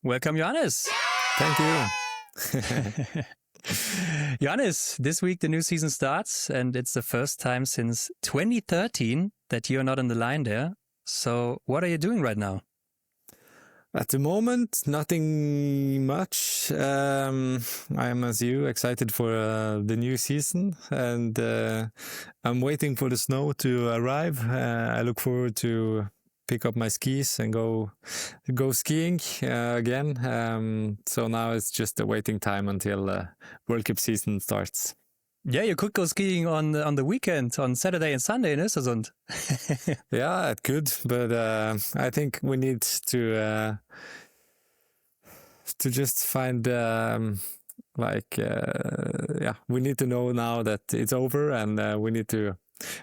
Welcome, Johannes. Thank you. Johannes, this week the new season starts, and it's the first time since 2013 that you're not on the line there. So what are you doing right now? At the moment, nothing much. I'm, as you, excited for the new season, and I'm waiting for the snow to arrive. I look forward to pick up my skis and go skiing again. So now it's just a waiting time until World Cup season starts. Yeah, you could go skiing on the weekend, on Saturday and Sunday in Östersund. Yeah, it could, but I think we need to just find we need to know now that it's over, and we need to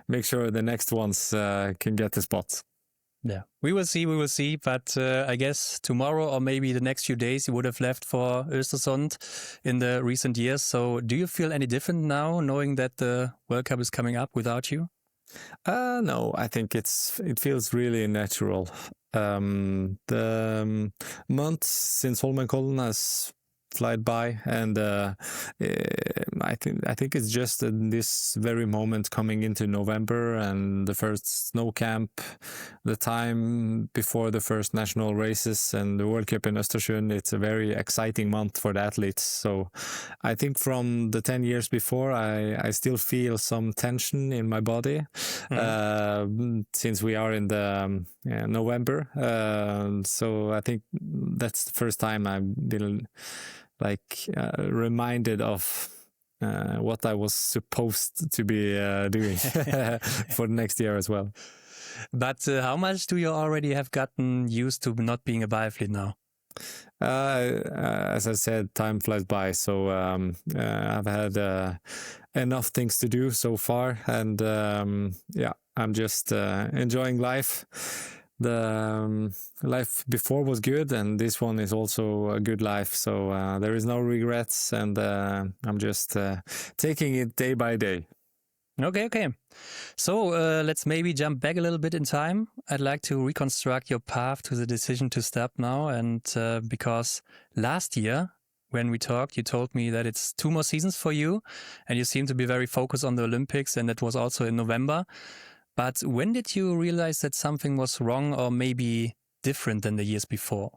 make sure the next ones can get the spots. Yeah, we will see. But I guess tomorrow or maybe the next few days you would have left for Östersund in the recent years. So do you feel any different now, knowing that the World Cup is coming up without you? No, I think it feels really natural. The months since Holmenkollen has flied by, and I think it's just this very moment coming into November and the first snow camp, the time before the first national races and the World Cup in Östersund. It's a very exciting month for the athletes. So I think from the 10 years before, I still feel some tension in my body since we are in the November. So I think that's the first time I've been reminded of what I was supposed to be doing for the next year as well. But how much do you already have gotten used to not being a biathlete now? As I said, time flies by. So I've had enough things to do so far, and I'm just enjoying life. The life before was good, and this one is also a good life. So there is no regrets, and I'm just taking it day by day. Okay. So let's maybe jump back a little bit in time. I'd like to reconstruct your path to the decision to stop now. And because last year when we talked, you told me that it's 2 more seasons for you, and you seem to be very focused on the Olympics, and that was also in November. But when did you realize that something was wrong or maybe different than the years before?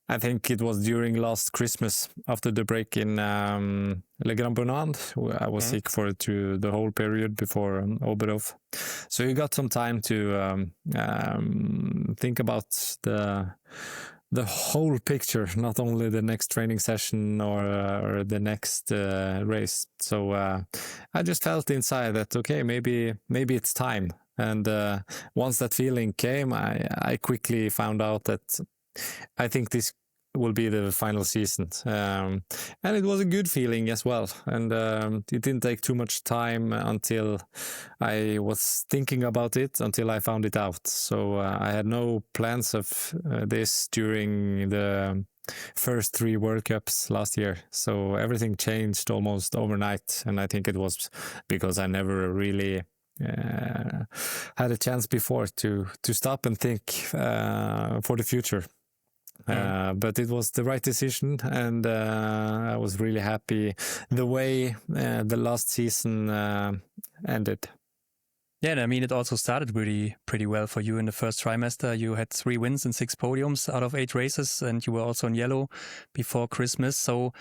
I think it was during last Christmas after the break in Le Grand Bonnard. I was sick for the whole period before Oberhof. So you got some time to think about the whole picture, not only the next training session or the next race. So I just felt inside that, okay, maybe it's time. And once that feeling came, I quickly found out that I think this will be the final season. And it was a good feeling as well. And it didn't take too much time until I was thinking about it, until I found it out. So I had no plans of this during the first 3 World Cups last year. So everything changed almost overnight. And I think it was because I never really had a chance before to stop and think for the future. But it was the right decision, and I was really happy the way the last season ended. Yeah, and I mean, it also started pretty well for you in the first trimester. You had 3 wins and 6 podiums out of 8 races, and you were also in yellow before Christmas. So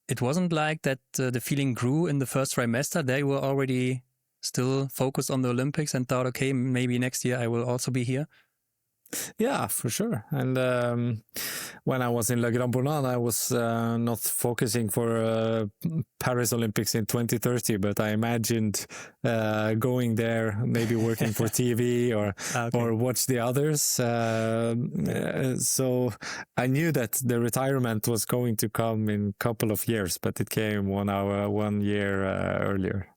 it wasn't like that the feeling grew in the first trimester. They were already still focused on the Olympics and thought, okay, maybe next year I will also be here. Yeah, for sure. And when I was in Le Grand Bonnard, I was not focusing for Paris Olympics in 2030, but I imagined going there, maybe working for TV or watch the others. So I knew that the retirement was going to come in a couple of years, but it came 1 year earlier.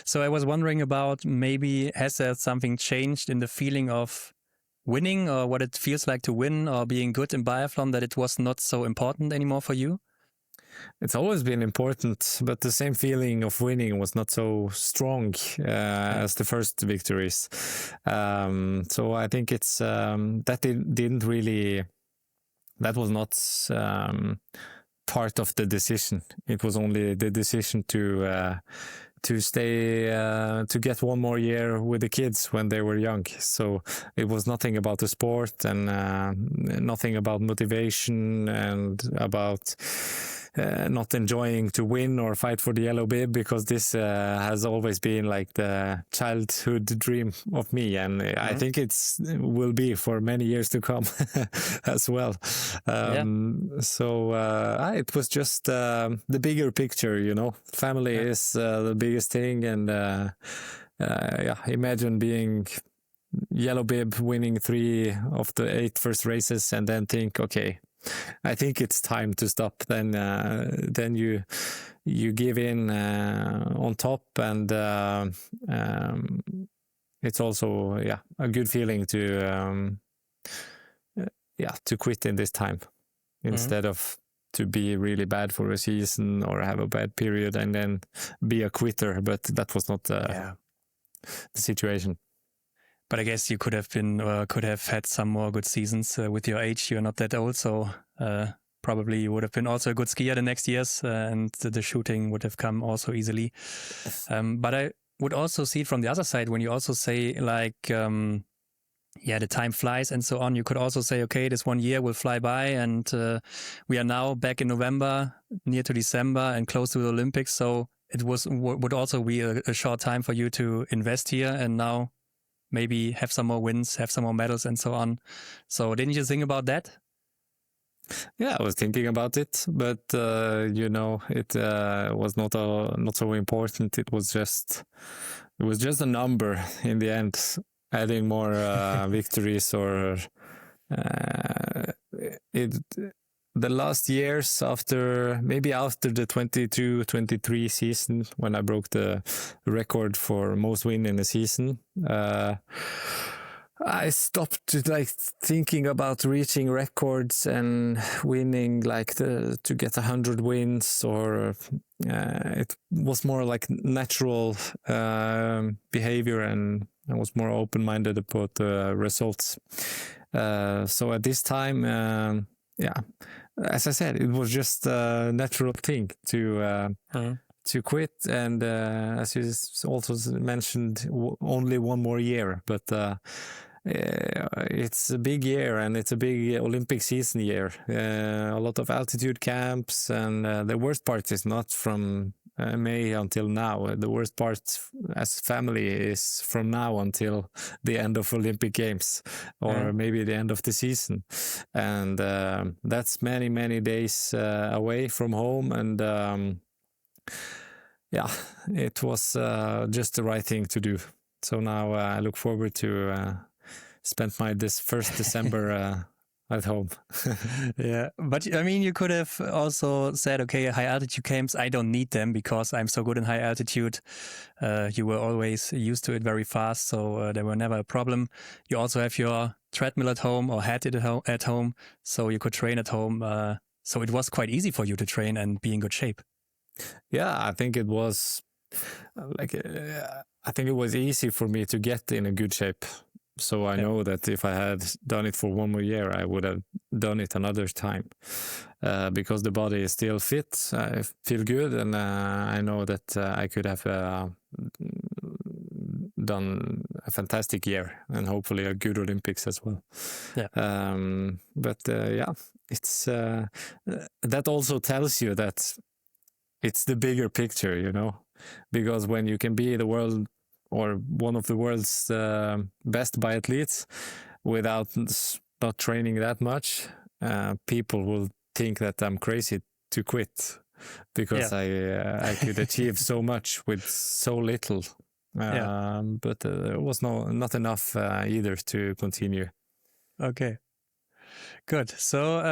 So I was wondering about, maybe has there something changed in the feeling of winning, or what it feels like to win, or being good in biathlon, that it was not so important anymore for you? It's always been important, but the same feeling of winning was not so strong as the first victories. So I think it's that it didn't really that was not part of the decision. It was only the decision to stay, to get one more year with the kids when they were young. So it was nothing about the sport and nothing about motivation and about not enjoying to win or fight for the yellow bib, because this has always been like the childhood dream of me, and I think will be for many years to come as well. So it was just the bigger picture, you know. Family is the biggest thing, and imagine being yellow bib, winning 3 of the 8 first races, and then think, okay, I think it's time to stop. Then you give in on top, and it's also a good feeling to quit in this time instead of to be really bad for a season or have a bad period and then be a quitter. But that was not the situation. But I guess you could have had some more good seasons with your age. You're not that old, so probably you would have been also a good skier the next years, and the shooting would have come also easily. But I would also see it from the other side when you also say like, the time flies and so on. You could also say, okay, this 1 year will fly by, and we are now back in November, near to December, and close to the Olympics. So it would also be a short time for you to invest here, and now maybe have some more wins, have some more medals and so on. So didn't you think about that? Yeah, I was thinking about it, but it was not so important. It was just a number in the end. Adding more victories or the last years after the 22-23 season, when I broke the record for most win in a season, I stopped thinking about reaching records and winning to get 100 wins, or it was more like natural behavior, and I was more open-minded about the results. So at this time, as I said, it was just a natural thing to quit. And as you also mentioned, only one more year, but it's a big year, and it's a big Olympic season year. A lot of altitude camps, and the worst part is not from May until now. The worst part as family is from now until the end of Olympic Games, or maybe the end of the season, and that's many days away from home. And it was just the right thing to do. So now I look forward to spend this first December at home. Yeah, but I mean, you could have also said, okay, high altitude camps, I don't need them because I'm so good in high altitude. You were always used to it very fast, so there were never a problem. You also have your treadmill at home, or had it at home, so you could train at home. So it was quite easy for you to train and be in good shape. Yeah, I think it was I think it was easy for me to get in a good shape. So I know that if I had done it for one more year, I would have done it another time, because the body is still fit. I feel good, and I know that I could have done a fantastic year, and hopefully a good Olympics as well. It's that also tells you that it's the bigger picture, because when you can be the world or one of the world's best biathletes without not training that much, people will think that I'm crazy to quit, because I could achieve so much with so little. But there was not enough either to continue. Okay. Good. So,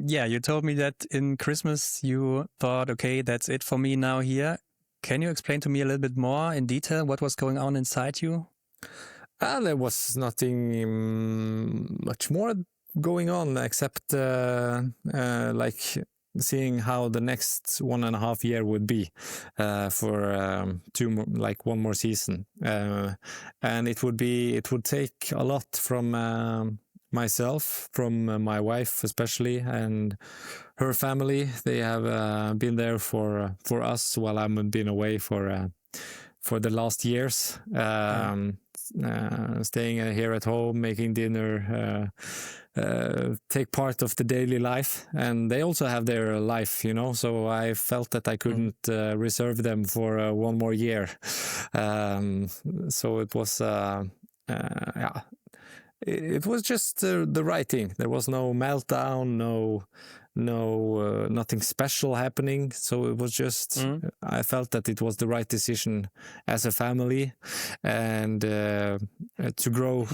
you told me that in Christmas you thought, okay, that's it for me now here. Can you explain to me a little bit more in detail what was going on inside you? There was nothing much more going on except seeing how the next 1.5 years would be for one more season, and it would take a lot from myself from my wife especially and her family. They have been there for us while I've been away for the last years. Staying here at home, making dinner, take part of the daily life, and they also have their life, you know. So I felt that I couldn't reserve them for one more year. So it was, it was just the right thing. There was no meltdown, nothing special happening. So it was just, I felt that it was the right decision as a family, and to grow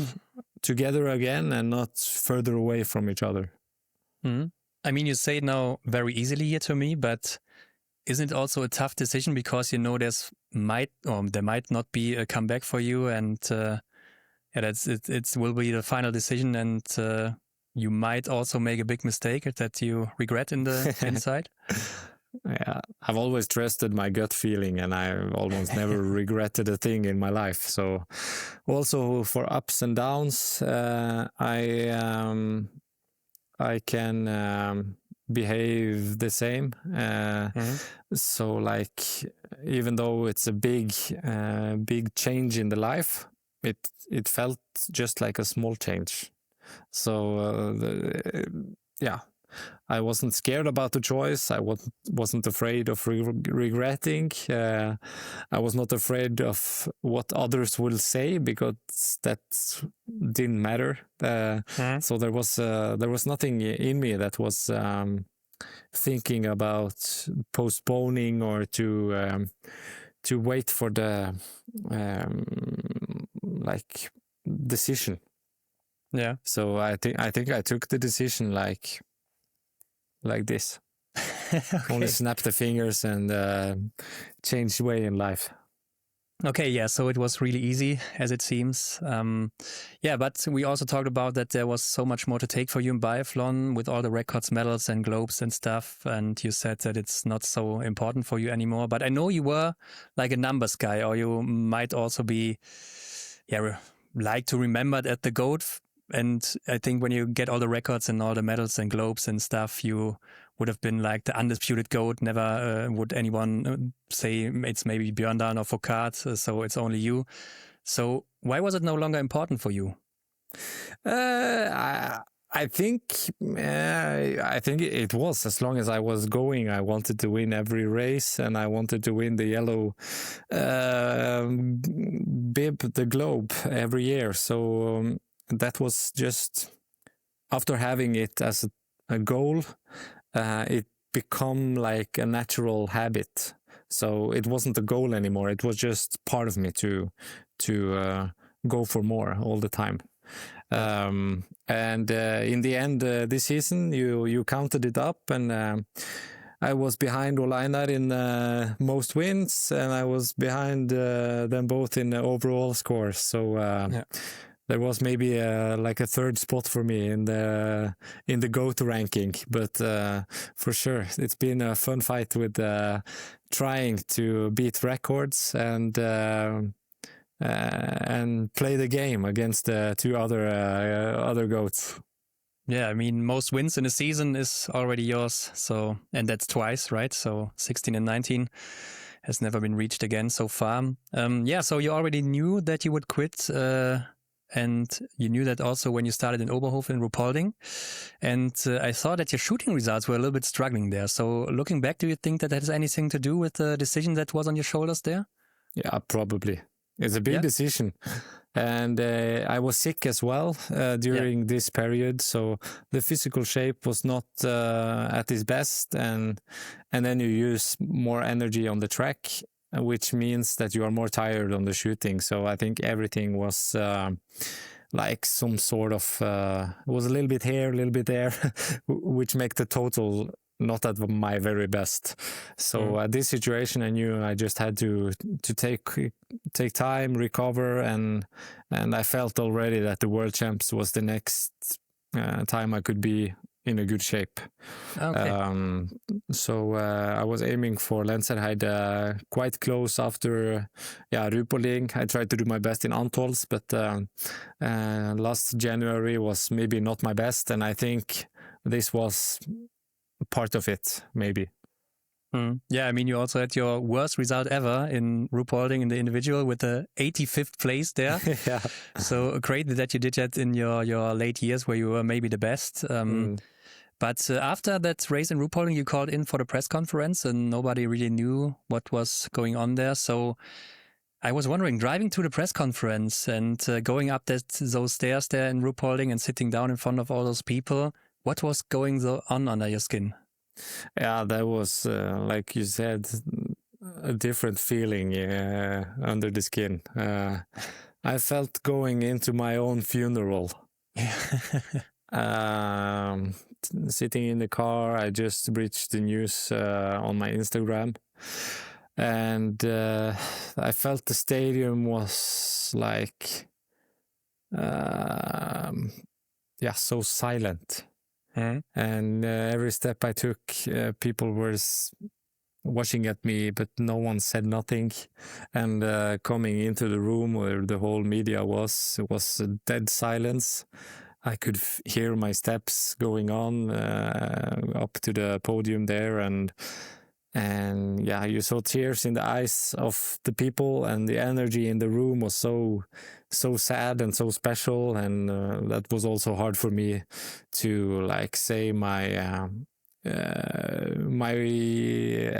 together again and not further away from each other. I mean, you say it now very easily here to me, but isn't it also a tough decision because you know there might not be a comeback for you, and it will be the final decision, and you might also make a big mistake that you regret in the inside? Yeah, I've always trusted my gut feeling, and I almost never regretted a thing in my life. So also for ups and downs, I can behave the same. So like, even though it's a big change in the life, it felt just like a small change. So yeah, I wasn't scared about the choice. I wasn't afraid of regretting. I was not afraid of what others will say, because that didn't matter. So there was nothing in me that was thinking about postponing or to wait for the like decision. Yeah. So I think I took the decision like this. Okay. Only snap the fingers and change the way in life. Okay, yeah, so it was really easy, as it seems. Yeah, but we also talked about that there was so much more to take for you in biathlon with all the records, medals and globes and stuff. And you said that it's not so important for you anymore. But I know you were like a numbers guy, or you might also be, like to remember at the GOAT. And I think when you get all the records and all the medals and globes and stuff, you would have been like the undisputed GOAT. Never would anyone say it's maybe Björndalen or Foucault, so it's only you. So why was it no longer important for you? I think it was, as long as I was going. I wanted to win every race, and I wanted to win the yellow bib, the globe, every year. So that was just, after having it as a goal, it become like a natural habit. So it wasn't a goal anymore. It was just part of me to go for more all the time. And in the end, this season, you counted it up, and I was behind Ole Einar in most wins, and I was behind them both in the overall scores. So there was maybe like a third spot for me in the GOAT ranking, but for sure it's been a fun fight with trying to beat records and play the game against two other GOATs. Yeah, I mean, most wins in a season is already yours. So, and that's twice, right? So 16 and 19 has never been reached again so far. So you already knew that you would quit. And you knew that also when you started in Oberhof in Ruhpolding. And I saw that your shooting results were a little bit struggling there. So looking back, do you think that has anything to do with the decision that was on your shoulders there? Yeah, probably. It's a big decision. And I was sick as well during this period. So the physical shape was not at its best. And then you use more energy on the track, which means that you are more tired on the shooting. So I think everything was like some sort of, was a little bit here, a little bit there, which make the total not at my very best. So at this situation, I knew I just had to take time, recover, and I felt already that the World Champs was the next time I could be in a good shape. Okay. So I was aiming for Lenzerheide quite close after Ruhpolding. I tried to do my best in Antholz, but last January was maybe not my best, and I think this was part of it, maybe. Yeah, I mean, you also had your worst result ever in Ruhpolding in the individual with the 85th place there. Yeah. So great that you did that in your late years where you were maybe the best. But after that race in Ruhpolding, you called in for the press conference and nobody really knew what was going on there. So I was wondering, driving to the press conference and going up those stairs there in Ruhpolding and sitting down in front of all those people, what was going on under your skin? Yeah, that was, like you said, a different feeling under the skin. I felt going into my own funeral. Sitting in the car, I just reached the news on my Instagram. And I felt the stadium was like, so silent. And every step I took, people were watching at me, but no one said nothing. And coming into the room where the whole media was, it was a dead silence. I could hear my steps going on up to the podium there, and you saw tears in the eyes of the people, and the energy in the room was so sad and so special, and that was also hard for me to like say my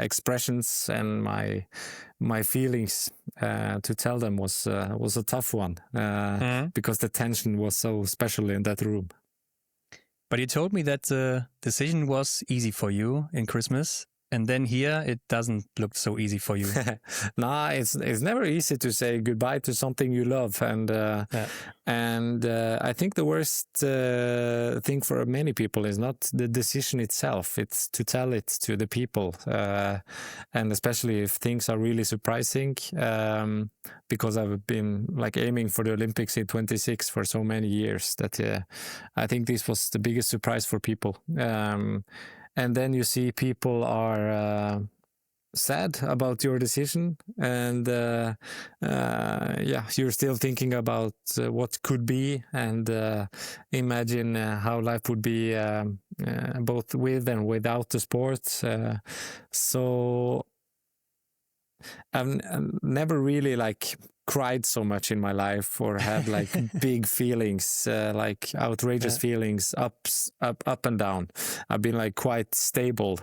expressions and my feelings to tell them was a tough one because the tension was so special in that room. But you told me that the decision was easy for you in Christmas. And then here, it doesn't look so easy for you. Nah, it's never easy to say goodbye to something you love, and I think the worst thing for many people is not the decision itself; it's to tell it to the people, and especially if things are really surprising. Because I've been like aiming for the Olympics in 26 for so many years that I think this was the biggest surprise for people. And then you see people are sad about your decision, and you're still thinking about what could be, and imagine how life would be both with and without the sport. So I've never really like cried so much in my life or had like big feelings, like outrageous feelings up and down. I've been like quite stable,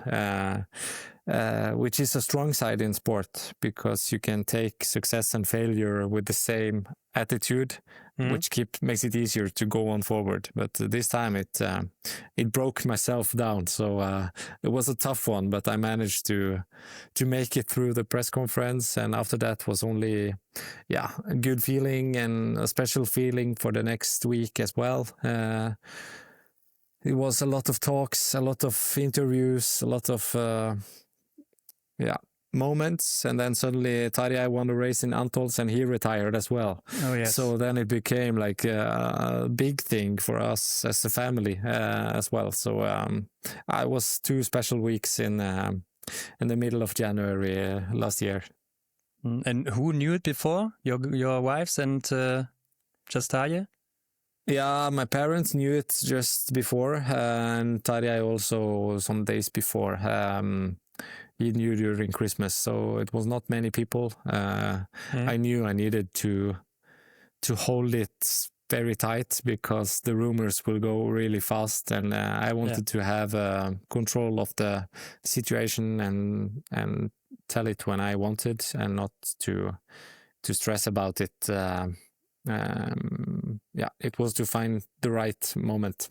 which is a strong side in sport, because you can take success and failure with the same attitude, which makes it easier to go on forward. But this time it broke myself down, so it was a tough one, but I managed to make it through the press conference, and after that was only a good feeling and a special feeling for the next week as well. It was a lot of talks, a lot of interviews, a lot of moments, and then suddenly Tarjei won the race in Antholz and he retired as well. Oh yes. So then it became like a big thing for us as a family as well. So I was 2 special weeks in the middle of January last year. And who knew it before? Your wives and just Tarjei? Yeah, my parents knew it just before, and Tarjei also some days before. He knew during Christmas, so it was not many people. I knew I needed to hold it very tight, because the rumors will go really fast, and I wanted to have control of the situation and tell it when I wanted, and not to stress about it. It was to find the right moment.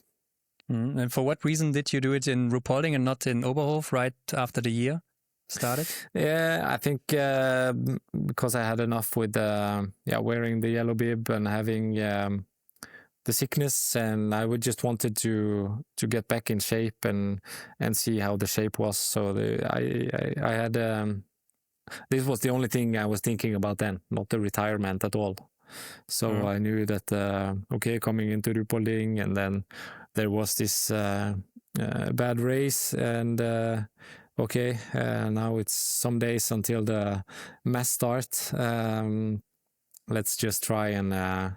And for what reason did you do it in Ruhpolding and not in Oberhof right after the year started? Yeah, I think because I had enough with wearing the yellow bib and having the sickness, and I would just wanted to get back in shape and see how the shape was. So I had this was the only thing I was thinking about then, not the retirement at all. So I knew that coming into Ruhpolding, and then there was this bad race, and now it's some days until the mass start. Let's just try and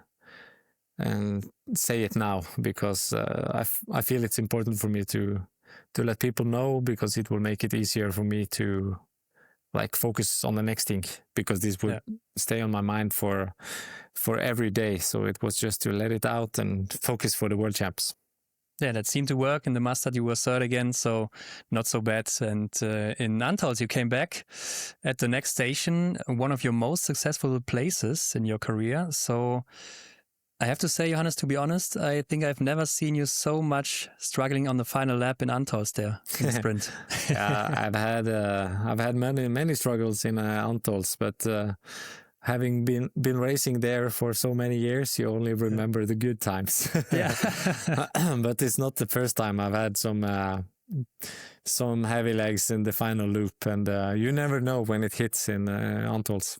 say it now, because I feel it's important for me to let people know, because it will make it easier for me to like focus on the next thing, because this would stay on my mind for every day. So it was just to let it out and focus for the World Champs. Yeah, that seemed to work. In the Masters you were third again, so not so bad. And in Antholz you came back at the next station, one of your most successful places in your career. So I have to say, Johannes, to be honest, I think I've never seen you so much struggling on the final lap in Antholz there in the sprint. I've had many struggles in Antholz, but having been racing there for so many years, you only remember the good times. Yeah. But it's not the first time I've had some heavy legs in the final loop, and you never know when it hits in Antholz.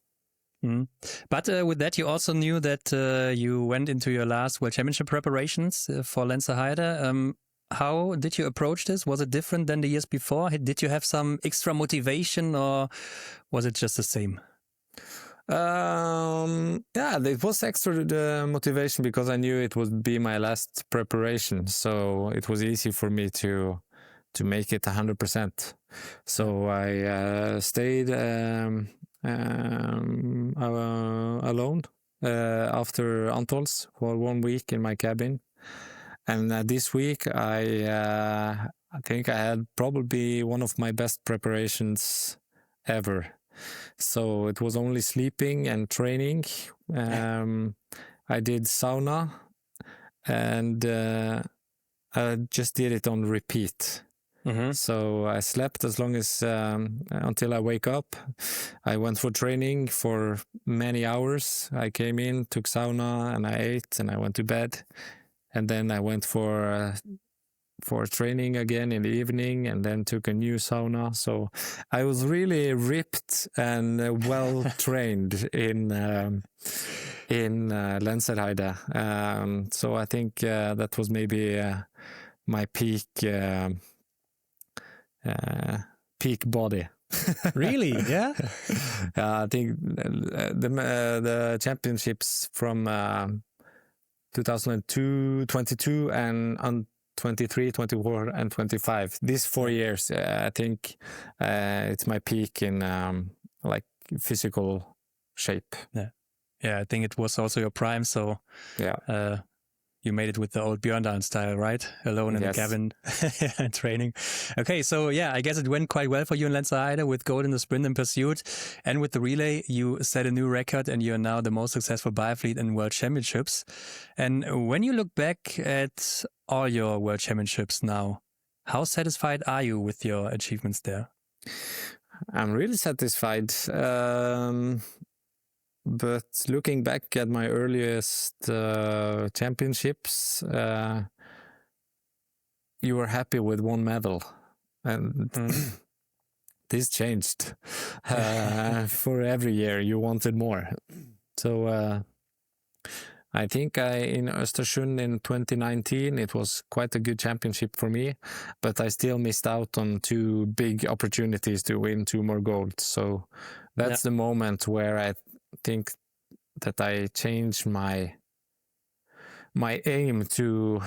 Mm. But with that, you also knew that you went into your last World Championship preparations for Lenzerheide. How did you approach this? Was it different than the years before? Did you have some extra motivation, or was it just the same? It was extra motivation, because I knew it would be my last preparation, so it was easy for me to make it 100%. So I stayed alone after Antholz for 1 week in my cabin, and this week I think I had probably one of my best preparations ever. So it was only sleeping and training. I did sauna, and I just did it on repeat. Mm-hmm. So I slept as long as until I wake up. I went for training for many hours. I came in, took sauna, and I ate, and I went to bed. And then I went for training again in the evening, and then took a new sauna. So I was really ripped and well trained in Lenzerheide. So I think that was maybe my peak body. Really? Yeah. I think the championships from 2022 and 23, 24, and 25. These 4 years, I think it's my peak in like physical shape. Yeah, I think it was also your prime. So you made it with the old Björndalen style, right? Alone in the cabin and training. Okay, so I guess it went quite well for you in Lenzerheide with gold in the sprint and pursuit. And with the relay, you set a new record, and you're now the most successful biathlete in World Championships. And when you look back at all your World Championships now, how satisfied are you with your achievements there? I'm really satisfied. But looking back at my earliest championships, you were happy with one medal, and this changed. For every year, you wanted more. So I think in Östersund in 2019, it was quite a good championship for me, but I still missed out on 2 big opportunities to win 2 more golds. So that's the moment where I think that I changed my aim to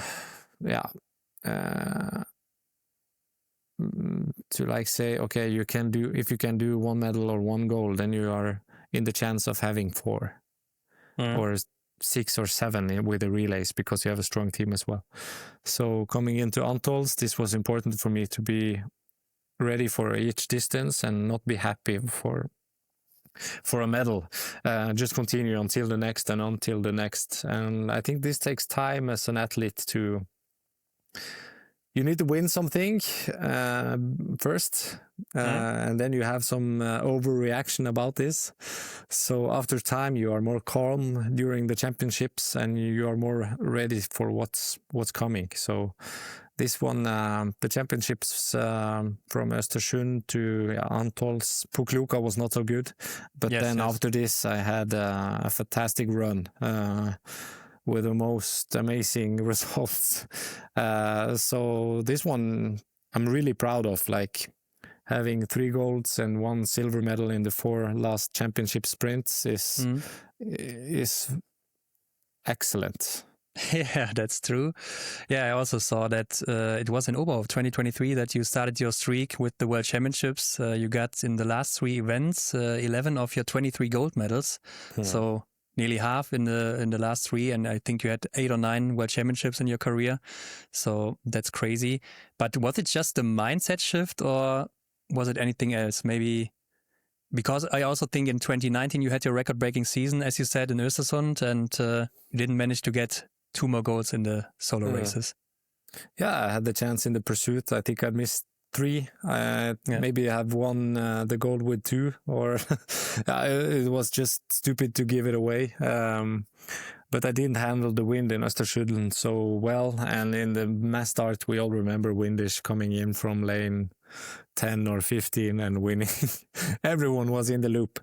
like say, okay, if you can do 1 medal or 1 gold, then you are in the chance of having 4 or 6 or 7 with the relays, because you have a strong team as well. So coming into Antholz, this was important for me to be ready for each distance and not be happy for a medal, just continue until the next and until the next. And I think this takes time as an athlete you need to win something first, and then you have some overreaction about this. So after time, you are more calm during the championships, and you are more ready for what's coming. So this one, the championships from Östersund to Antholz, Pukluka was not so good. But after this, I had a fantastic run. with the most amazing results. So this one I'm really proud of, like having 3 golds and 1 silver medal in the 4 last championship sprints is excellent. Yeah, that's true. Yeah, I also saw that it was in Über of 2023 that you started your streak with the World Championships. You got in the last 3 events 11 of your 23 gold medals. So nearly half in the last 3, and I think you had 8 or 9 World Championships in your career. So that's crazy. But was it just a mindset shift, or was it anything else? Maybe because I also think in 2019 you had your record-breaking season, as you said, in Östersund, and you didn't manage to get 2 more goals in the solo races. Yeah, I had the chance in the pursuit. I think I missed 3. Maybe I have won the gold with 2, or it was just stupid to give it away. But I didn't handle the wind in Östersund so well. And in the mass start, we all remember Windish coming in from lane 10 or 15 and winning. Everyone was in the loop.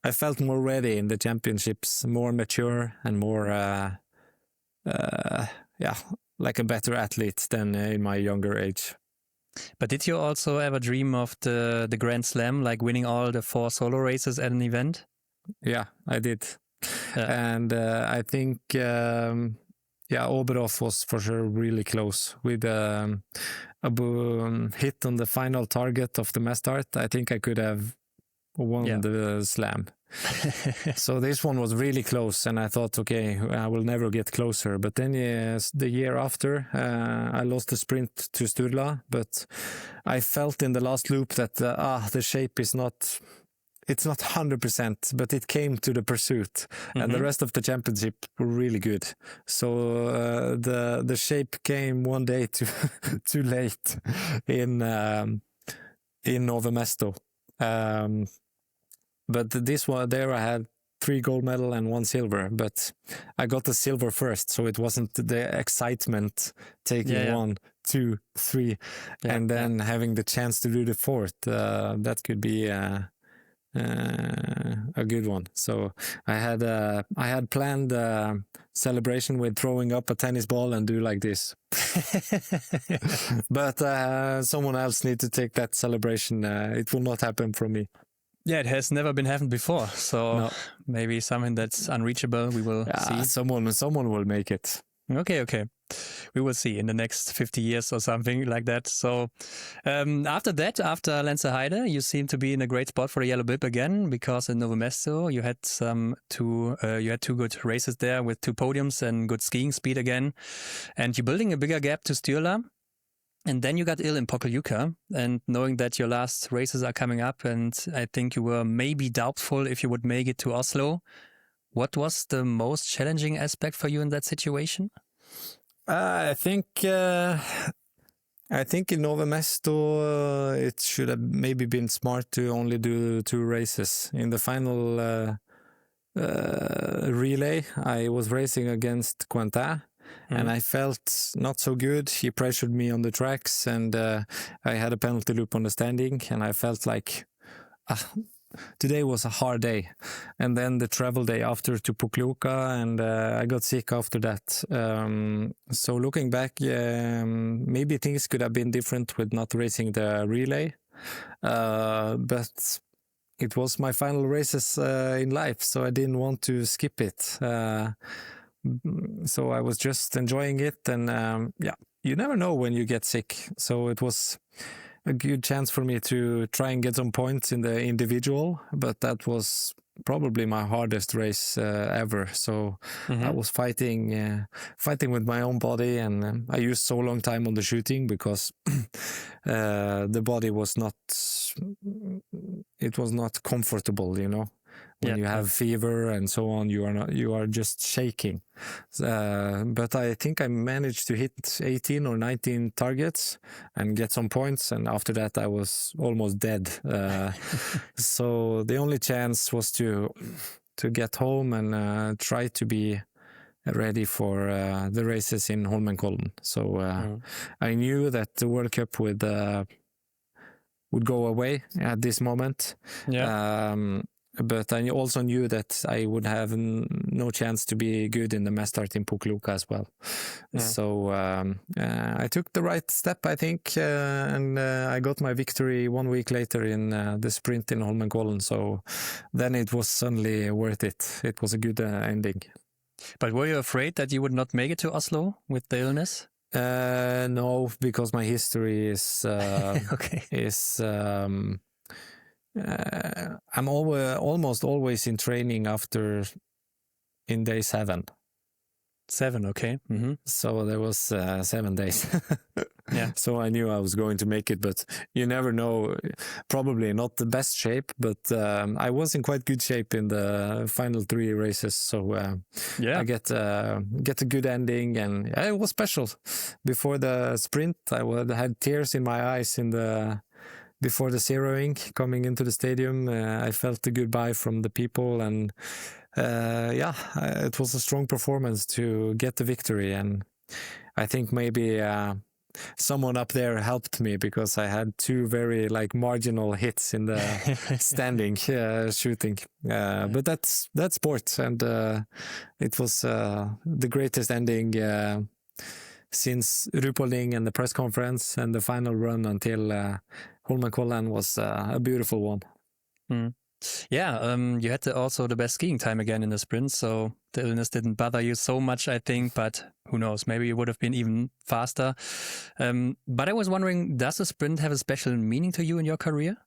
I felt more ready in the championships, more mature and more, like a better athlete than in my younger age. But did you also ever dream of the Grand Slam, like winning all the 4 solo races at an event? Yeah, I did. And I think, Oberhof was for sure really close with a hit on the final target of the mass start. I think I could have won the slam. So this one was really close, and I thought, okay, I will never get closer. But then the year after, I lost the sprint to Sturla, but I felt in the last loop that the shape is not, it's not 100%, but it came to the pursuit, and the rest of the championship were really good. So the shape came one day too late in Nove Mesto. But this one there, I had 3 gold medal and 1 silver, but I got the silver first, so it wasn't the excitement taking 1, 2, 3, and then having the chance to do the 4th. That could be a good one. So I had planned a celebration with throwing up a tennis ball and do like this. But someone else need to take that celebration. It will not happen from me. Yeah, it has never been happened before. So maybe something that's unreachable. We will see. Someone will make it. Okay. We will see in the next 50 years or something like that. So after Lenzerheide, you seem to be in a great spot for the Yellow Bib again, because in Nove Mesto you had 2 good races there with 2 podiums and good skiing speed again. And you're building a bigger gap to Sturla. And then you got ill in Pokljuka, and knowing that your last races are coming up, and I think you were maybe doubtful if you would make it to Oslo. What was the most challenging aspect for you in that situation? I think in Nove Mesto it should have maybe been smart to only do 2 races. In the final relay, I was racing against Quentin. And I felt not so good. He pressured me on the tracks, and I had a penalty loop on the standing, and I felt like today was a hard day. And then the travel day after to Pokljuka, and I got sick after that. So looking back, maybe things could have been different with not racing the relay. But it was my final races in life, so I didn't want to skip it. So I was just enjoying it, and you never know when you get sick. So it was a good chance for me to try and get some points in the individual, but that was probably my hardest race ever. So I was fighting with my own body, and I used so long time on the shooting because the body was not comfortable, you know. When you have fever and so on, you are just shaking. But I think I managed to hit 18 or 19 targets and get some points. And after that, I was almost dead. So the only chance was to get home and try to be ready for the races in Holmenkollen. So I knew that the World Cup would go away at this moment. but I also knew that I would have no chance to be good in the mass start in Pukluka as well. So I took the right step, I think, and I got my victory 1 week later in the sprint in Holmenkollen. So then it was suddenly worth it. It was a good ending. But were you afraid that you would not make it to Oslo with the illness? No, because my history is I'm almost always in training in day 7. 7, okay. Mm-hmm. So there was 7 days. Yeah. So I knew I was going to make it, but you never know. Probably not the best shape, but I was in quite good shape in the final 3 races. So I get a good ending, and it was special. Before the sprint, I had tears in my eyes before the zeroing coming into the stadium. I felt the goodbye from the people, and it was a strong performance to get the victory. And I think maybe someone up there helped me, because I had 2 very marginal hits in the standing shooting. But that's sport, and it was the greatest ending since Ruhpolding and the press conference, and the final run until Holmenkollen was a beautiful one. Mm. Yeah, you had also the best skiing time again in the sprint, so the illness didn't bother you so much, I think, but who knows, maybe you would have been even faster. But I was wondering, does the sprint have a special meaning to you in your career?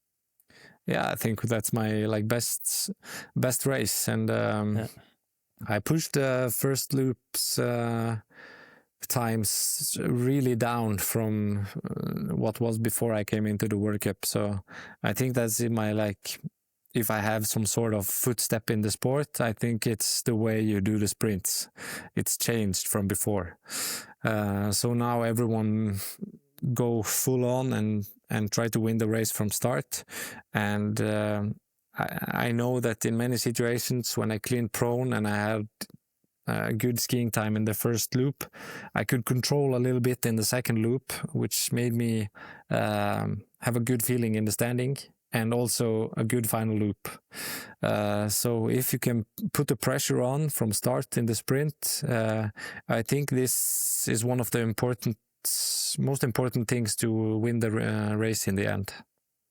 Yeah, I think that's my best race, and I pushed the first loops times really down from what was before I came into the World Cup. So I think that's in my if I have some sort of footstep in the sport, I think it's the way you do the sprints. It's changed from before. So now everyone go full on and try to win the race from start. And I know that in many situations when I cleaned prone and I had a good skiing time in the first loop, I could control a little bit in the second loop, which made me have a good feeling in the standing, and also a good final loop. So if you can put the pressure on from start in the sprint, I think this is one of the most important things to win the race in the end.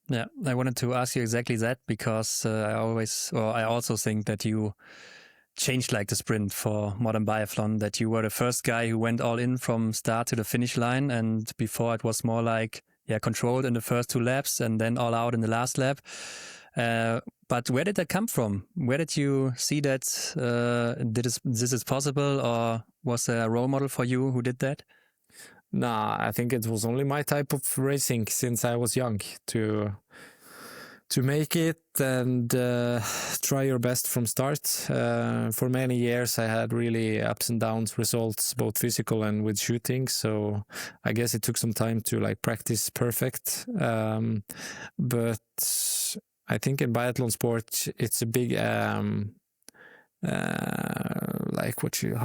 Yeah, I wanted to ask you exactly that, because I also think that you changed the sprint for modern biathlon, that you were the first guy who went all in from start to the finish line, and before it was more controlled in the first 2 laps and then all out in the last lap. But where did that come from? Where did you see that this is possible, or was there a role model for you who did that? Nah, I think it was only my type of racing since I was young to make it and try your best from start. For many years I had really ups and downs results, both physical and with shooting, so I guess it took some time to practice perfect. But I think in biathlon sport it's a big how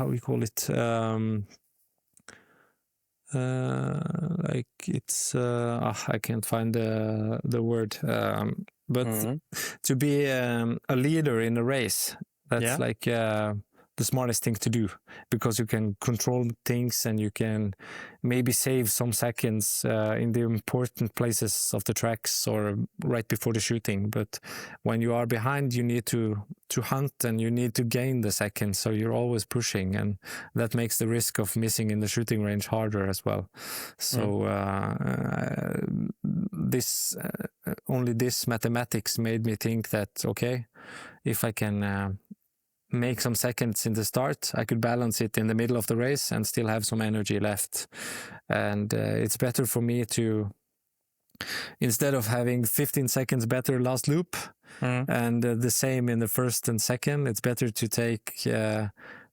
we call it, I can't find the word, but to be a leader in a race, that's the smartest thing to do, because you can control things and you can maybe save some seconds in the important places of the tracks or right before the shooting. But when you are behind, you need to hunt and you need to gain the seconds, so you're always pushing, and that makes the risk of missing in the shooting range harder as well. So this mathematics made me think that, okay, if I can make some seconds in the start, I could balance it in the middle of the race and still have some energy left. And it's better for me to, instead of having 15 seconds better last loop and the same in the first and second, it's better to take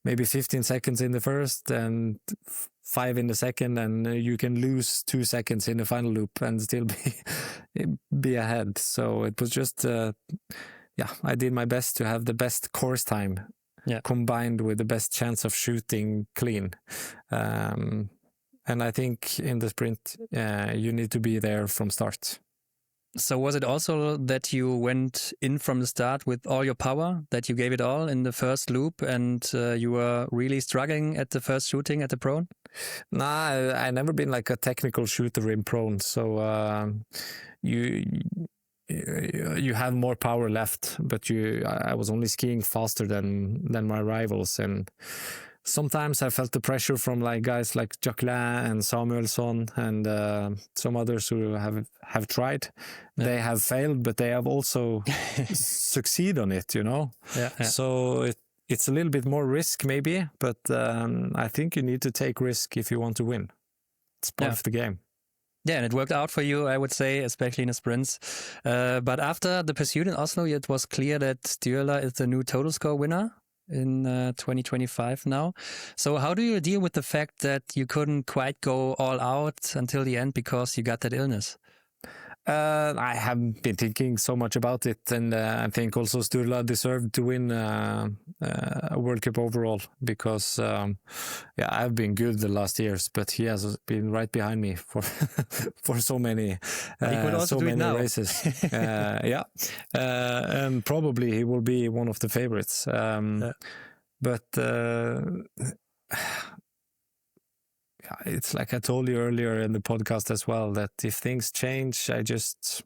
maybe 15 seconds in the first and 5 in the second, and you can lose 2 seconds in the final loop and still be ahead. So it was just I did my best to have the best course time combined with the best chance of shooting clean. And I think in the sprint, you need to be there from start. So was it also that you went in from the start with all your power, that you gave it all in the first loop, and you were really struggling at the first shooting at the prone? Nah, I never been like a technical shooter in prone, so you have more power left, but I was only skiing faster than my rivals, and sometimes I felt the pressure from like guys like Jacquelin and Samuelsson and some others who have tried. Yeah. They have failed, but they have also succeed on it, you know. Yeah. So it's a little bit more risk maybe, but I think you need to take risk if you want to win. It's part of the game. Yeah, and it worked out for you, I would say, especially in the sprints. But after the pursuit in Oslo, it was clear that Sturla is the new total score winner in 2025 now. So how do you deal with the fact that you couldn't quite go all out until the end because you got that illness? I have been thinking so much about it, and I think also Sturla deserved to win a World Cup overall because I've been good the last years, but he has been right behind me for for so many races. And probably he will be one of the favorites. But it's like I told you earlier in the podcast as well, that if things change, I just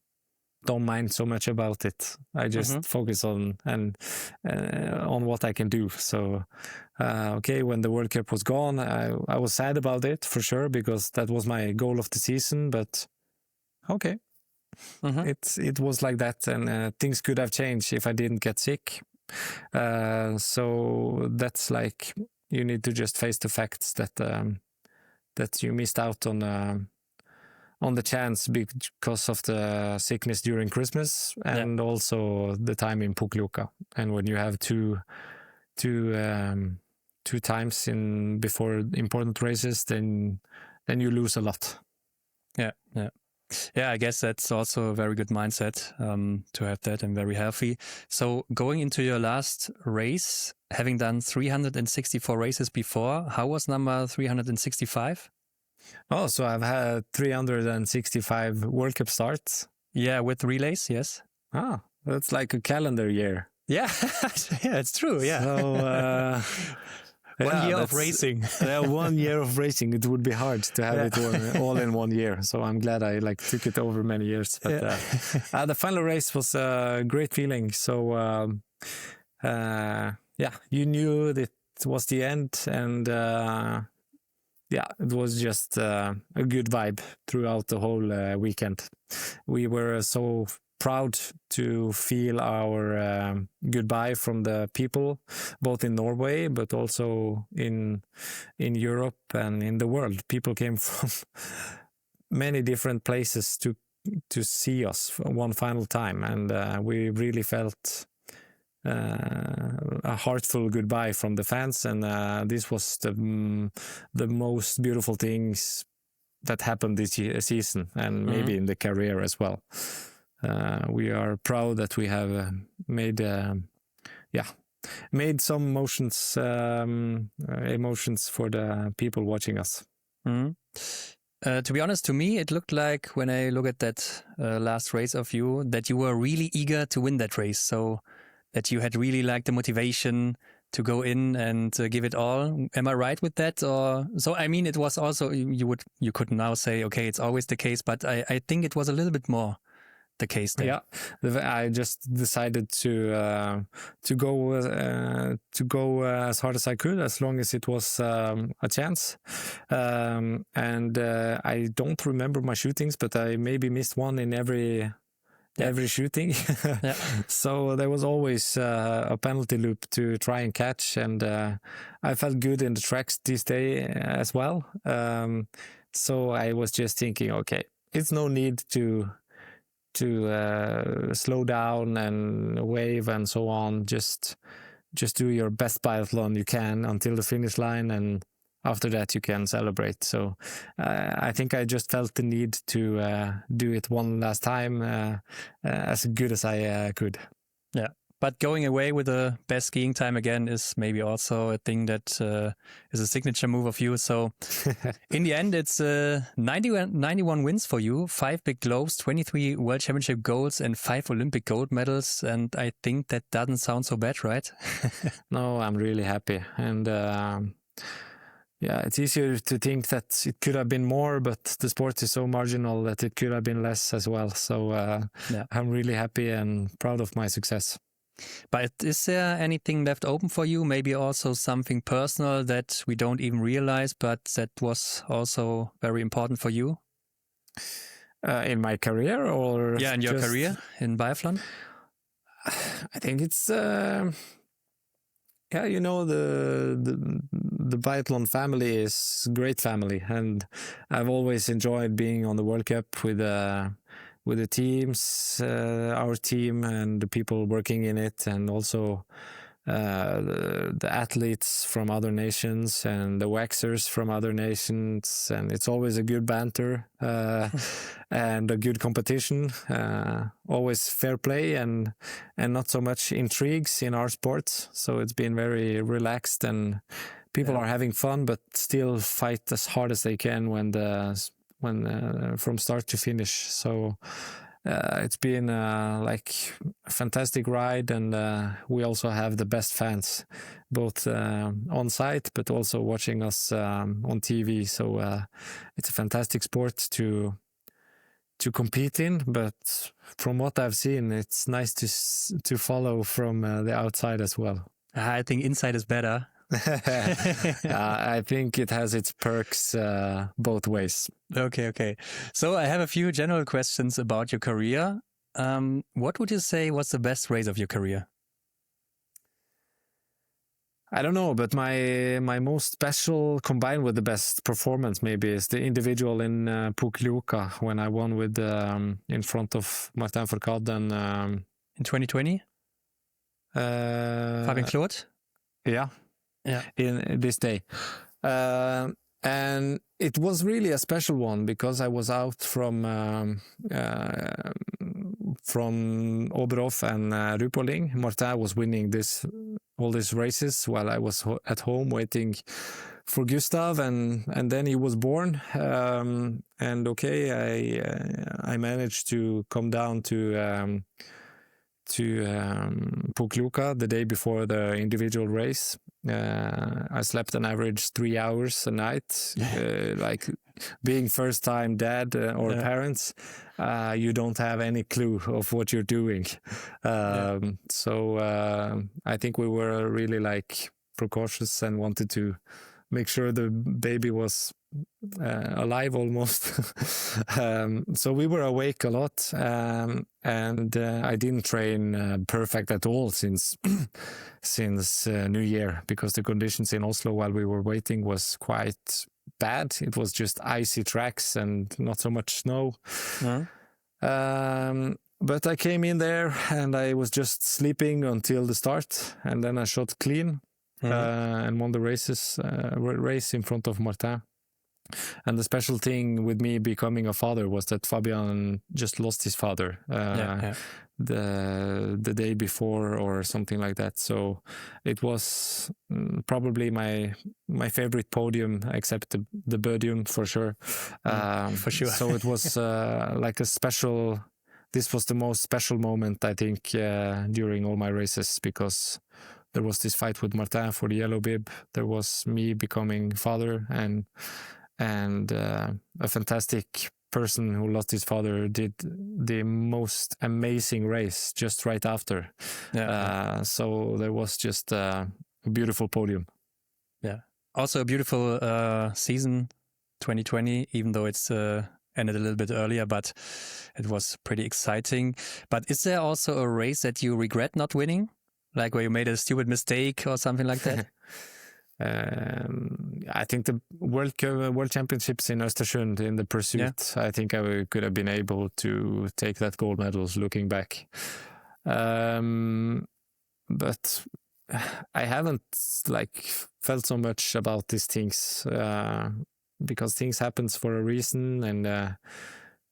don't mind so much about it. I just focus on what I can do. So, when the World Cup was gone, I was sad about it for sure, because that was my goal of the season. But it was like that, and things could have changed if I didn't get sick. So that's like, you need to just face the facts that you missed out on the chance because of the sickness during Christmas and also the time in Pukluka. And when you have two times before important races, then you lose a lot. Yeah, I guess that's also a very good mindset to have that, and very healthy. So going into your last race, having done 364 races before, how was number 365? Oh, so I've had 365 World Cup starts. Yeah, with relays, yes. Ah, that's like a calendar year. Yeah, yeah, it's true, yeah. So... 1 year of racing. 1 year of racing. It would be hard to have it all in 1 year. So I'm glad I took it over many years. But the final race was a great feeling. So you knew that it was the end, and it was just a good vibe throughout the whole weekend. We were so proud to feel our goodbye from the people, both in Norway, but also in Europe and in the world. People came from many different places to see us one final time, and we really felt a heartful goodbye from the fans, and this was the most beautiful things that happened this season, and maybe in the career as well. We are proud that we have made some emotions for the people watching us. To be honest, to me, it looked like, when I look at that last race of you, that you were really eager to win that race. So that you had really the motivation to go in and give it all. Am I right with that? Or so? I mean, it was also, you could now say, okay, it's always the case, but I think it was a little bit more the case then. Yeah, I just decided to go as hard as I could, as long as it was a chance. And I don't remember my shootings, but I maybe missed one in every shooting. So there was always a penalty loop to try and catch, and I felt good in the tracks this day as well. So I was just thinking, okay, it's no need to slow down and wave and so on. Just do your best biathlon you can until the finish line, and after that you can celebrate. So I think I just felt the need to do it one last time as good as I could. Yeah. But going away with the best skiing time again is maybe also a thing that is a signature move of you. So in the end, it's 91 wins for you, 5 big globes, 23 World Championship golds, and 5 Olympic gold medals. And I think that doesn't sound so bad, right? No, I'm really happy. And yeah, it's easier to think that it could have been more, but the sport is so marginal that it could have been less as well. So I'm really happy and proud of my success. But is there anything left open for you? Maybe also something personal that we don't even realize, but that was also very important for you? In my career, or in your career in biathlon? I think it's the biathlon family is a great family, and I've always enjoyed being on the World Cup with the teams, our team, and the people working in it, and also the athletes from other nations and the waxers from other nations. And it's always a good banter and a good competition, always fair play and not so much intrigues in our sports. So it's been very relaxed, and people are having fun, but still fight as hard as they can when from start to finish. So it's been like a fantastic ride, and we also have the best fans, both on site but also watching us on TV. So it's a fantastic sport to compete in, but from what I've seen, it's nice to follow from the outside as well. I think inside is better. I think it has its perks both ways. Okay. So I have a few general questions about your career. What would you say was the best race of your career? I don't know, but my most special, combined with the best performance, maybe, is the individual in Pukljuka, when I won with in front of Martin Fourcade and in 2020. Fabien Claude. Yeah. In this day, and it was really a special one because I was out from Oberhof and Ruhpolding. Martin was winning all these races while I was at home waiting for Gustav, and then he was born. And okay, I managed to come down to Pukljuka the day before the individual race. I slept an average 3 hours a night. Like being first time dad or parents, you don't have any clue of what you're doing. So I think we were really like precautious and wanted to make sure the baby was alive almost. So we were awake a lot, and I didn't train perfect at all since New Year, because the conditions in Oslo while we were waiting was quite bad. It was just icy tracks and not so much snow. But I came in there and I was just sleeping until the start, and then I shot clean and won the race in front of Martin. And the special thing with me becoming a father was that Fabien just lost his father the day before or something like that. So it was probably my favorite podium, except the podium for sure. For sure. So it was like a special. This was the most special moment, I think, during all my races, because there was this fight with Martin for the yellow bib. There was me becoming father, and a fantastic person who lost his father did the most amazing race just right after. So there was just a beautiful podium. Yeah. Also a beautiful season, 2020, even though it's ended a little bit earlier, but it was pretty exciting. But is there also a race that you regret not winning? Like where you made a stupid mistake or something like that? I think the World Championships in Östersund in the pursuit, I think I could have been able to take that gold medals looking back. But I haven't felt so much about these things because things happens for a reason, and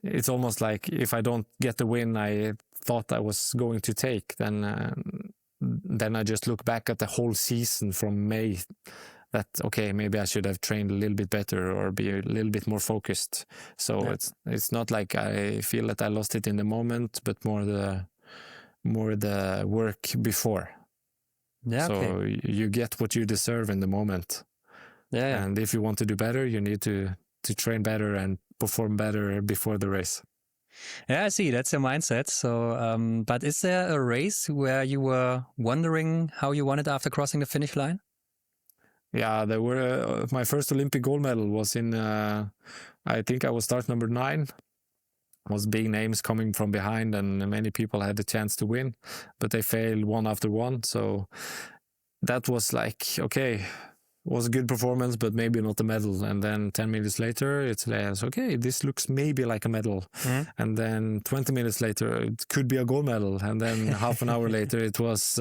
it's almost like if I don't get the win I thought I was going to take, then then I just look back at the whole season from May. That okay, maybe I should have trained a little bit better or be a little bit more focused. So it's not like I feel that I lost it in the moment, but more the work before. Yeah. So you get what you deserve in the moment. Yeah. And if you want to do better, you need to train better and perform better before the race. Yeah, I see. That's your mindset. So, but is there a race where you were wondering how you won it after crossing the finish line? Yeah, there were. My first Olympic gold medal was in. I think I was start number 9. Was big names coming from behind, and many people had the chance to win, but they failed one after one. So that was like, okay, it was a good performance, but maybe not a medal. And then 10 minutes later, it's like, okay, this looks maybe like a medal. Mm-hmm. And then 20 minutes later, it could be a gold medal. And then half an hour later, it was.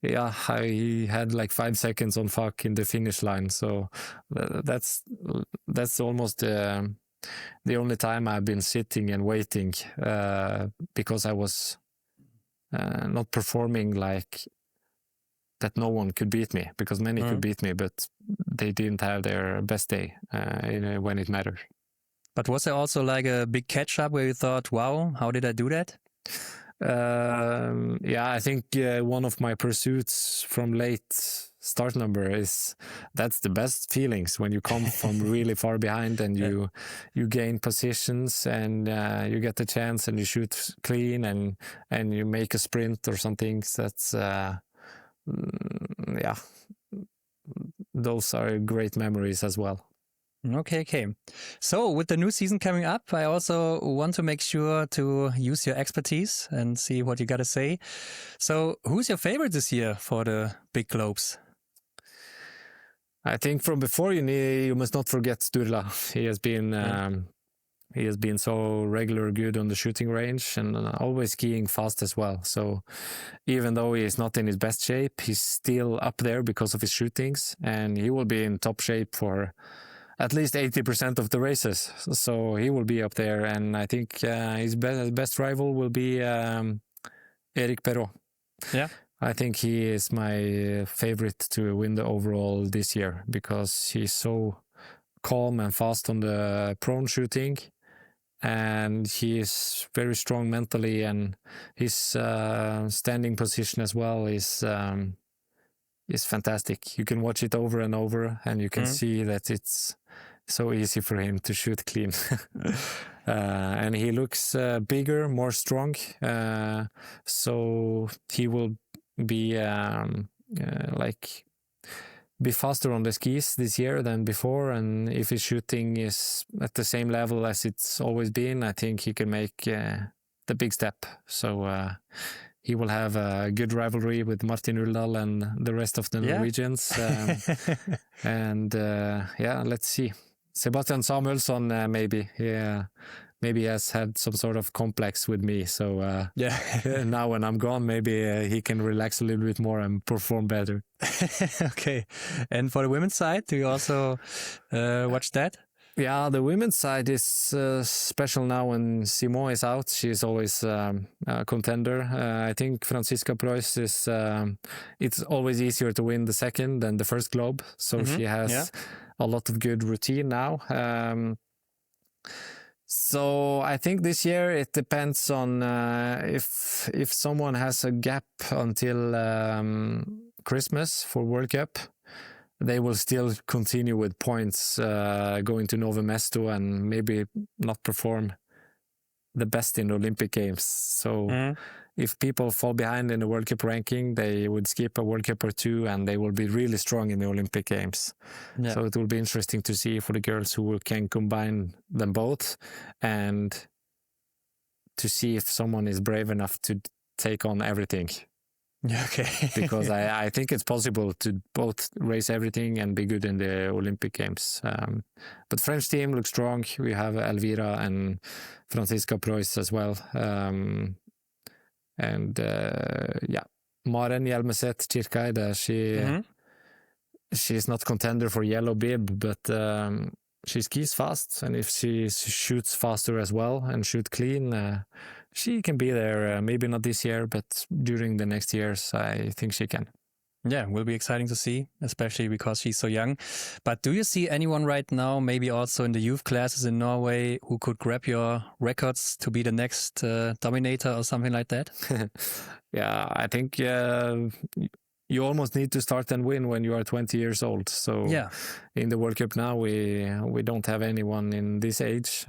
I had like 5 seconds on fuck in the finish line. So that's almost the only time I've been sitting and waiting because I was not performing like that. No one could beat me, because many could beat me, but they didn't have their best day when it mattered. But was there also like a big catch up where you thought, wow, how did I do that? I think one of my pursuits from late start number that's the best feelings, when you come from really far behind and you gain positions and you get the chance and you shoot clean and you make a sprint or something. That's those are great memories as well. Okay. So with the new season coming up, I also want to make sure to use your expertise and see what you got to say. So who's your favorite this year for the big globes? I think from before, you must not forget Sturla. He has been so regular good on the shooting range and always skiing fast as well. So even though he is not in his best shape, he's still up there because of his shootings, and he will be in top shape for at least 80% of the races. So he will be up there, and I think his best rival will be Eric Perrault. Yeah. I think he is my favorite to win the overall this year, because he's so calm and fast on the prone shooting, and he is very strong mentally, and his standing position as well is fantastic. You can watch it over and over, and you can see that it's so easy for him to shoot clean. And he looks bigger, more strong, so he will be be faster on the skis this year than before. And if his shooting is at the same level as it's always been, I think he can make the big step. So he will have a good rivalry with Martin Uldal and the rest of the Norwegians. And let's see. Sebastian Samuelsson, maybe he has had some sort of complex with me. So now when I'm gone, maybe he can relax a little bit more and perform better. Okay. And for the women's side, do you also watch that? Yeah, the women's side is special now when Simon is out. She's always a contender. I think Franziska Preuss is... it's always easier to win the second than the first globe. So she has a lot of good routine now. So I think this year it depends on if someone has a gap until Christmas for World Cup, they will still continue with points going to Novo Mesto and maybe not perform the best in the Olympic Games. So if people fall behind in the World Cup ranking, they would skip a World Cup or two and they will be really strong in the Olympic Games. Yeah. So it will be interesting to see for the girls who can combine them both, and to see if someone is brave enough to take on everything. Okay. Because I think it's possible to both race everything and be good in the Olympic Games. But French team looks strong. We have Elvira and Franziska Preuss as well. Maren Hjelmeset Kirkeide, she's not contender for yellow bib, but she skis fast, and if she shoots faster as well and shoot clean, she can be there. Maybe not this year, but during the next years, I think she can. Yeah, will be exciting to see, especially because she's so young. But do you see anyone right now, maybe also in the youth classes in Norway, who could grab your records to be the next dominator or something like that? Yeah, I think you almost need to start and win when you are 20 years old. So yeah, in the World Cup now, we don't have anyone in this age.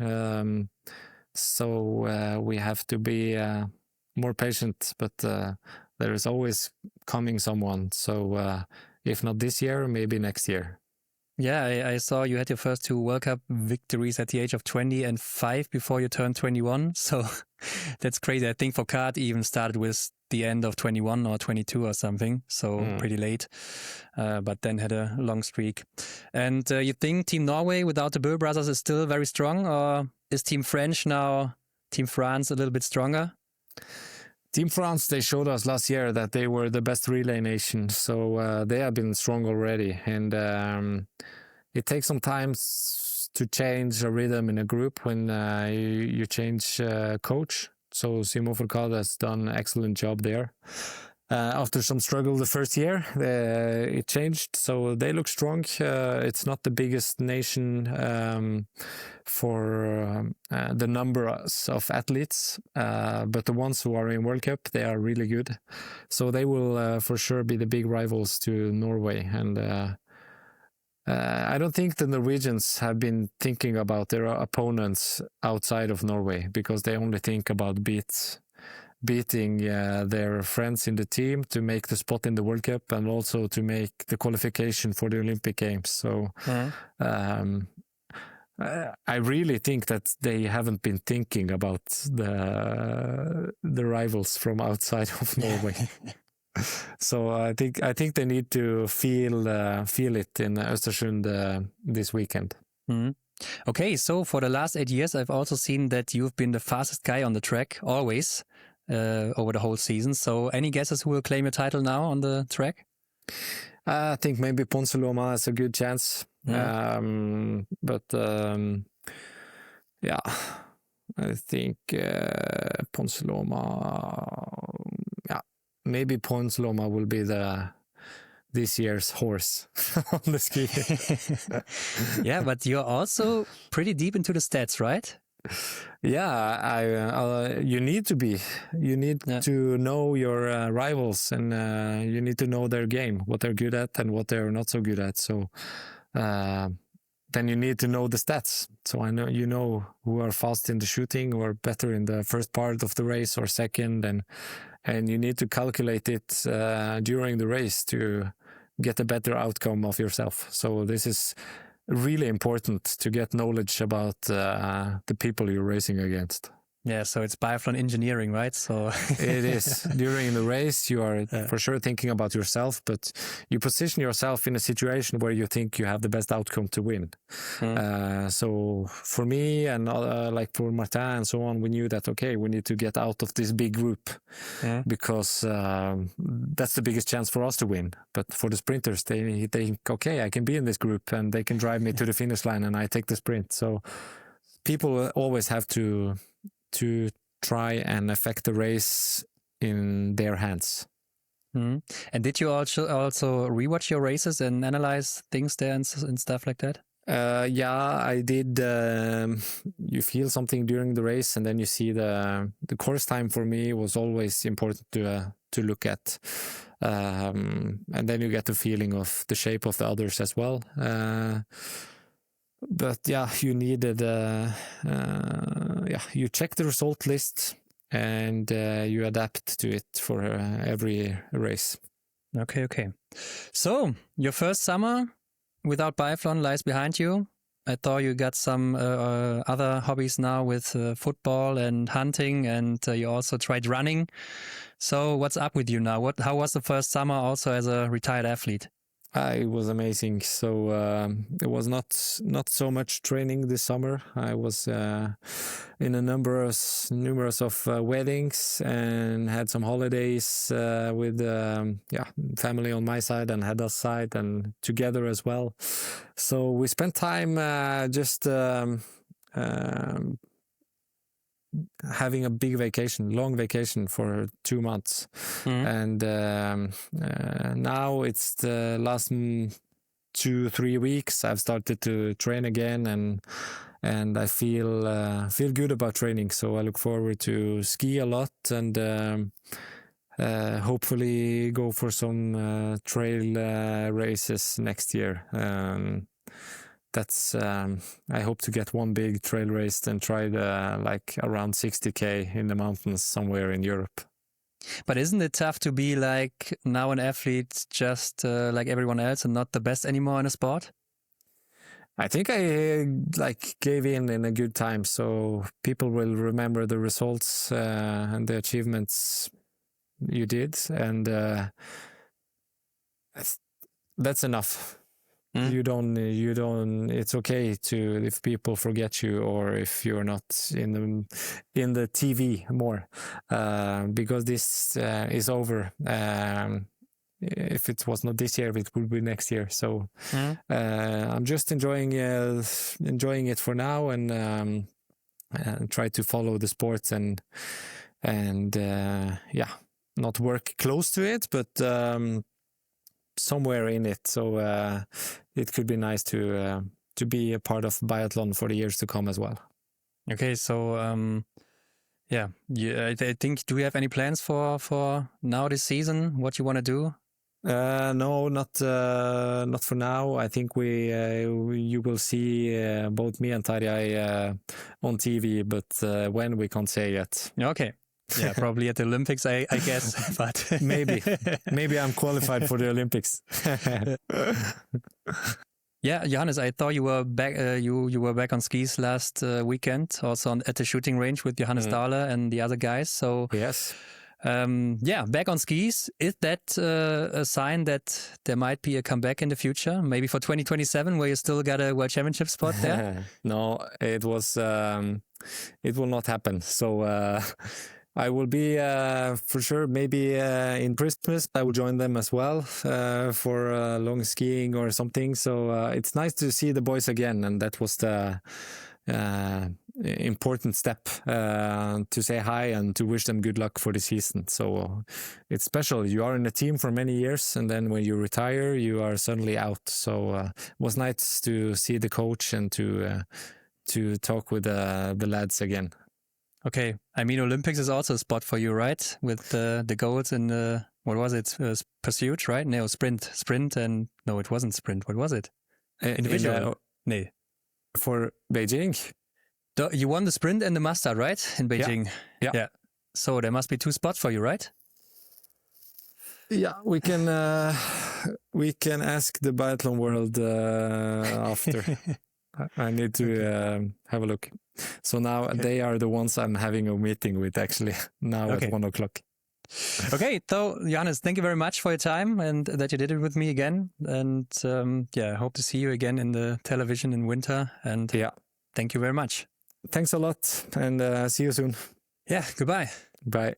So we have to be more patient, but there is always coming someone. So if not this year, maybe next year. Yeah, I saw you had your first 2 World Cup victories at the age of 20 and 5 before you turned 21. So that's crazy. I think for kart even started with the end of 21 or 22 or something. So pretty late, but then had a long streak. And you think Team Norway without the Boe brothers is still very strong, or is Team French now, Team France, a little bit stronger? Team France, they showed us last year that they were the best relay nation. So they have been strong already. And it takes some time to change a rhythm in a group when you change coach. So Simon Fourcade has done an excellent job there. After some struggle the first year, it changed. So they look strong. It's not the biggest nation for the numbers of athletes, but the ones who are in World Cup, they are really good. So they will for sure be the big rivals to Norway. And I don't think the Norwegians have been thinking about their opponents outside of Norway, because they only think about beating their friends in the team to make the spot in the World Cup and also to make the qualification for the Olympic Games. So I really think that they haven't been thinking about the rivals from outside of Norway. So I think they need to feel it in Östersund this weekend. Okay, so for the last 8 years, I've also seen that you've been the fastest guy on the track, always, over the whole season. So any guesses who will claim a title now on the track? I think maybe Ponsiluoma has a good chance. Yeah. Yeah, I think Ponsiluoma... Yeah, maybe Ponsiluoma will be this year's horse on the ski. Yeah, but you're also pretty deep into the stats, right? Yeah, you need to be. You need to know your rivals, and you need to know their game, what they're good at and what they're not so good at. So then you need to know the stats. So I know who are fast in the shooting or better in the first part of the race or second, and you need to calculate it during the race to get a better outcome of yourself. So this is really important to get knowledge about the people you're racing against. Yeah, so it's biathlon engineering, right? So it is. During the race, you are for sure thinking about yourself, but you position yourself in a situation where you think you have the best outcome to win. So for me and like for Martin and so on, we knew that, okay, we need to get out of this big group because that's the biggest chance for us to win. But for the sprinters, they think, okay, I can be in this group and they can drive me to the finish line and I take the sprint. So people always have to try and affect the race in their hands. And did you also rewatch your races and analyze things there and stuff like that? Yeah, I did. You feel something during the race, and then you see the course time. For me was always important to look at, and then you get the feeling of the shape of the others as well. But yeah, you needed, you check the result list and you adapt to it for every race. Okay. So your first summer without biathlon lies behind you. I thought you got some other hobbies now with football and hunting, and you also tried running. So what's up with you now? How was the first summer also as a retired athlete? It was amazing. So it was not so much training this summer. I was in a numerous of weddings and had some holidays with family on my side and Hedda's side and together as well. So we spent time just having a big vacation, long vacation for 2 months. And now it's the last 2-3 weeks I've started to train again, and I feel good about training. So I look forward to ski a lot and hopefully go for some trail races next year. That's I hope to get one big trail race and try like around 60K in the mountains somewhere in Europe. But isn't it tough to be like now an athlete just like everyone else and not the best anymore in a sport? I think I like gave in a good time, so people will remember the results and the achievements you did, and that's enough. You don't. It's okay to if people forget you or if you're not in the TV more, because this is over. If it was not this year, it will be next year. So I'm just enjoying it for now, and try to follow the sports and not work close to it, but somewhere in it. So it could be nice to be a part of biathlon for the years to come as well. Okay, so I think, do you have any plans for now this season? What you want to do? No, not for now. I think you will see both me and Tarjei on TV, but when we can't say yet. Okay. Yeah, probably at the Olympics, I guess. But maybe I'm qualified for the Olympics. Yeah, Johannes, I thought you were back. You were back on skis last weekend, also at the shooting range with Johannes Dahle and the other guys. So yes, back on skis. Is that a sign that there might be a comeback in the future? Maybe for 2027, where you still got a World Championship spot there? No, it was. It will not happen. So. I will be for sure. Maybe in Christmas I will join them as well for long skiing or something. So it's nice to see the boys again, and that was the important step to say hi and to wish them good luck for the season. So it's special. You are in a team for many years, and then when you retire, you are suddenly out. So it was nice to see the coach and to talk with the lads again. Okay, I mean Olympics is also a spot for you, right? With the goals in the, what was it? Pursuit, right? No, sprint, and no, it wasn't sprint. What was it? Individual. No. For Beijing. You won the sprint and the master, right? In Beijing. Yeah. So there must be 2 spots for you, right? Yeah, we can ask the biathlon world after. I need to have a look. So now they are the ones I'm having a meeting with actually now at 1:00. Okay, so Johannes, thank you very much for your time and that you did it with me again. And I hope to see you again in the television in winter. And thank you very much. Thanks a lot, and see you soon. Yeah, goodbye. Bye.